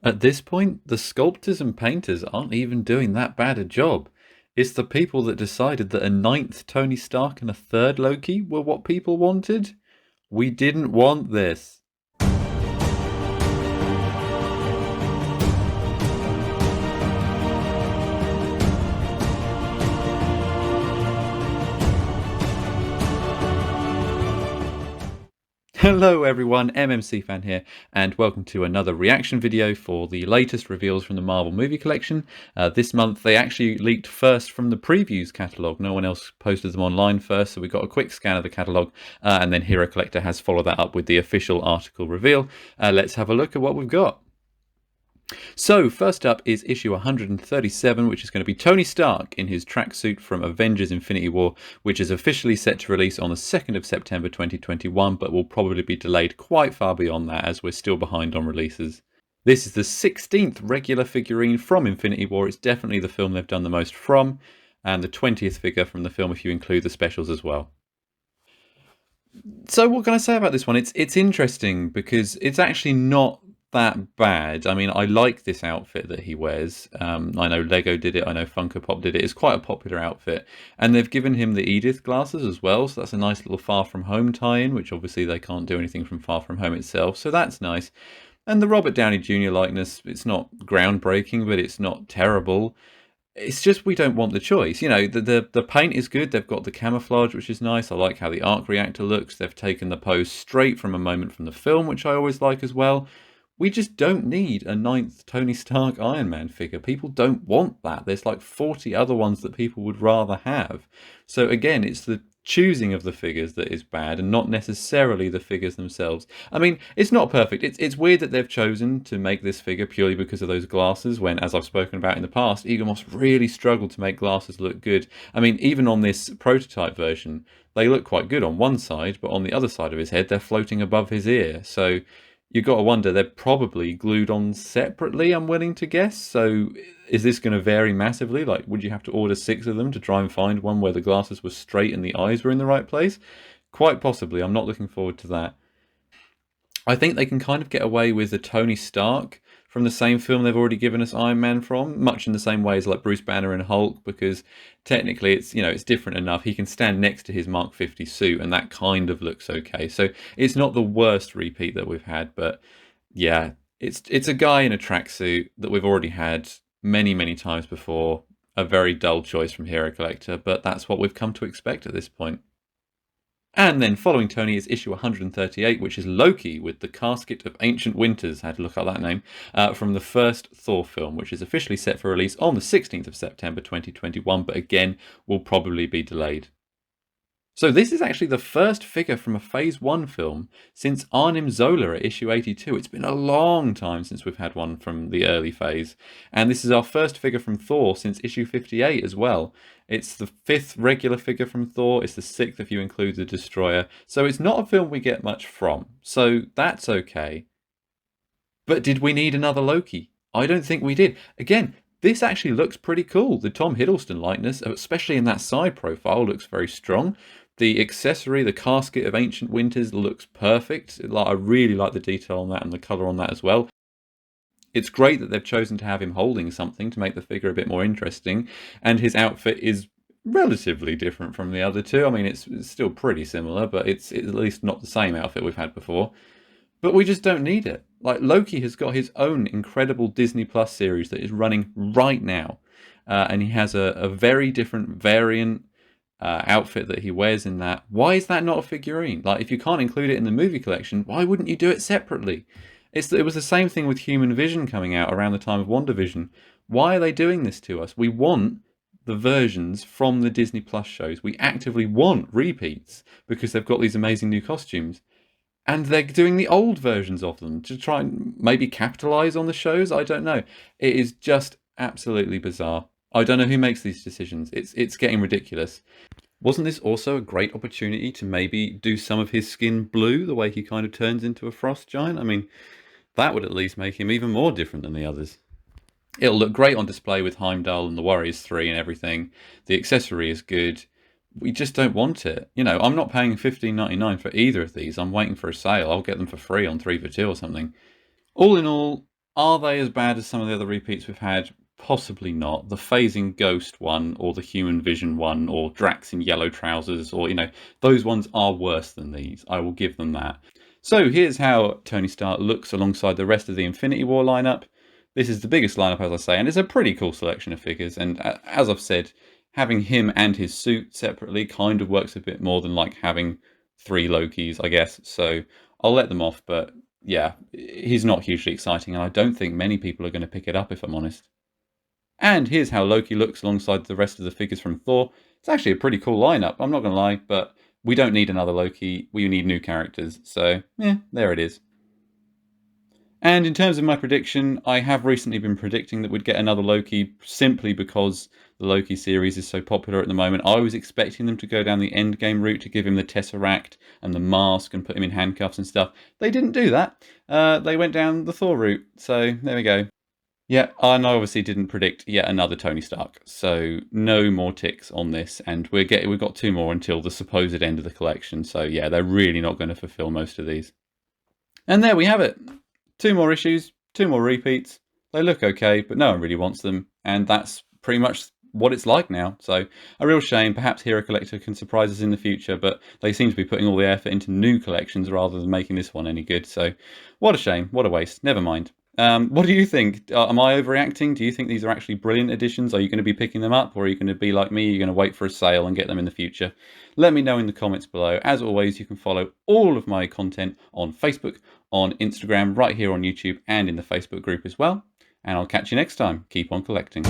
At this point, the sculptors and painters aren't even doing that bad a job. It's the people that decided that a ninth Tony Stark and a third Loki were what people wanted. We didn't want this. Hello everyone, MMC Fan here, and welcome to another reaction video for the latest reveals from the Marvel movie collection. This month they actually leaked first from the previews catalogue. No one else posted them online first, so we got a quick scan of the catalogue, and then Hero Collector has followed that up with the official article reveal. Let's have a look at what we've got. So, first up is issue 137, which is going to be Tony Stark in his tracksuit from Avengers Infinity War, which is officially set to release on the 2nd of September 2021, but will probably be delayed quite far beyond that as we're still behind on releases. This is the 16th regular figurine from Infinity War. It's definitely the film they've done the most from, and the 20th figure from the film if you include the specials as well. So what can I say about this one? It's interesting because it's actually not that bad. I mean, I like this outfit that he wears. I know Lego did it. I know Funko Pop did it. It's quite a popular outfit. And they've given him the Edith glasses as well. So that's a nice little Far From Home tie-in, which obviously they can't do anything from Far From Home itself. So that's nice. And the Robert Downey Jr. likeness, it's not groundbreaking, but it's not terrible. It's just we don't want the choice. You know, the paint is good. They've got the camouflage, which is nice. I like how the arc reactor looks. They've taken the pose straight from a moment from the film, which I always like as well. We just don't need a ninth Tony Stark Iron Man figure. People don't want that. There's like 40 other ones that people would rather have. So again, it's the choosing of the figures that is bad and not necessarily the figures themselves. I mean, it's not perfect. It's weird that they've chosen to make this figure purely because of those glasses when, as I've spoken about in the past, Egon Moss really struggled to make glasses look good. I mean, even on this prototype version, they look quite good on one side, but on the other side of his head, they're floating above his ear. So you've got to wonder, they're probably glued on separately, I'm willing to guess. So is this going to vary massively? Like, would you have to order 6 of them to try and find one where the glasses were straight and the eyes were in the right place? Quite possibly. I'm not looking forward to that. I think they can kind of get away with the Tony Stark from the same film they've already given us Iron Man from, much in the same way as like Bruce Banner and Hulk, because technically it's, you know, it's different enough. He can stand next to his Mark 50 suit and that kind of looks okay. So it's not the worst repeat that we've had, but yeah, it's a guy in a tracksuit that we've already had many times before. A very dull choice from Hero Collector, but that's what we've come to expect at this point. And then following Tony is issue 138, which is Loki with the Casket of Ancient Winters, had to look up that name, from the first Thor film, which is officially set for release on the 16th of September 2021, but again will probably be delayed. So this is actually the first figure from a Phase 1 film since Arnim Zola at issue 82. It's been a long time since we've had one from the early phase. And this is our first figure from Thor since issue 58 as well. It's the 5th regular figure from Thor. It's the 6th if you include the Destroyer. So it's not a film we get much from. So that's okay. But did we need another Loki? I don't think we did. Again, this actually looks pretty cool. The Tom Hiddleston likeness, especially in that side profile, looks very strong. The accessory, the Casket of Ancient Winters, looks perfect. I really like the detail on that and the colour on that as well. It's great that they've chosen to have him holding something to make the figure a bit more interesting. And his outfit is relatively different from the other two. I mean, it's still pretty similar, but it's at least not the same outfit we've had before. But we just don't need it. Like, Loki has got his own incredible Disney Plus series that is running right now. And he has a very different variant outfit that he wears in that. Why is that not a figurine? Like, if you can't include it in the movie collection, why wouldn't you do it separately? It was the same thing with Human Vision coming out around the time of WandaVision. Why are they doing this to us? We want the versions from the Disney Plus shows. We actively want repeats because they've got these amazing new costumes. And they're doing the old versions of them to try and maybe capitalize on the shows. I don't know. It is just absolutely bizarre. I don't know who makes these decisions. It's getting ridiculous. Wasn't this also a great opportunity to maybe do some of his skin blue, the way he kind of turns into a frost giant? I mean, that would at least make him even more different than the others. It'll look great on display with Heimdall and the Warriors 3 and everything. The accessory is good. We just don't want it. You know, I'm not paying $15.99 for either of these. I'm waiting for a sale. I'll get them for free on 3 for 2 or something. All in all, Are they as bad as some of the other repeats we've had? Possibly not. The Phasing Ghost one, or the Human Vision one, or Drax in yellow trousers, or, those ones are worse than these. I will give them that. So here's how Tony Stark looks alongside the rest of the Infinity War lineup. This is the biggest lineup, as I say, and it's a pretty cool selection of figures. And as I've said, having him and his suit separately kind of works a bit more than like having 3 Lokis, I guess. So I'll let them off, but yeah, he's not hugely exciting, and I don't think many people are going to pick it up, if I'm honest. And here's how Loki looks alongside the rest of the figures from Thor. It's actually a pretty cool lineup, I'm not going to lie, but we don't need another Loki, we need new characters, so yeah, there it is. And in terms of my prediction, I have recently been predicting that we'd get another Loki simply because the Loki series is so popular at the moment. I was expecting them to go down the Endgame route to give him the Tesseract and the mask and put him in handcuffs and stuff. They didn't do that. They went down the Thor route, so there we go. Yeah, and I obviously didn't predict yet another Tony Stark, so no more ticks on this, and we've got 2 more until the supposed end of the collection, so yeah, they're really not going to fulfill most of these. And there we have it. 2 more issues, 2 more repeats. They look okay, but no one really wants them, and that's pretty much what it's like now. So a real shame. Perhaps Hero Collector can surprise us in the future, but they seem to be putting all the effort into new collections rather than making this one any good. So what a shame, what a waste. Never mind. What do you think? Am I overreacting? Do you think these are actually brilliant additions? Are you going to be picking them up, or are you going to be like me? You're going to wait for a sale and get them in the future? Let me know in the comments below. As always, you can follow all of my content on Facebook, on Instagram, right here on YouTube, and in the Facebook group as well. And I'll catch you next time. Keep on collecting.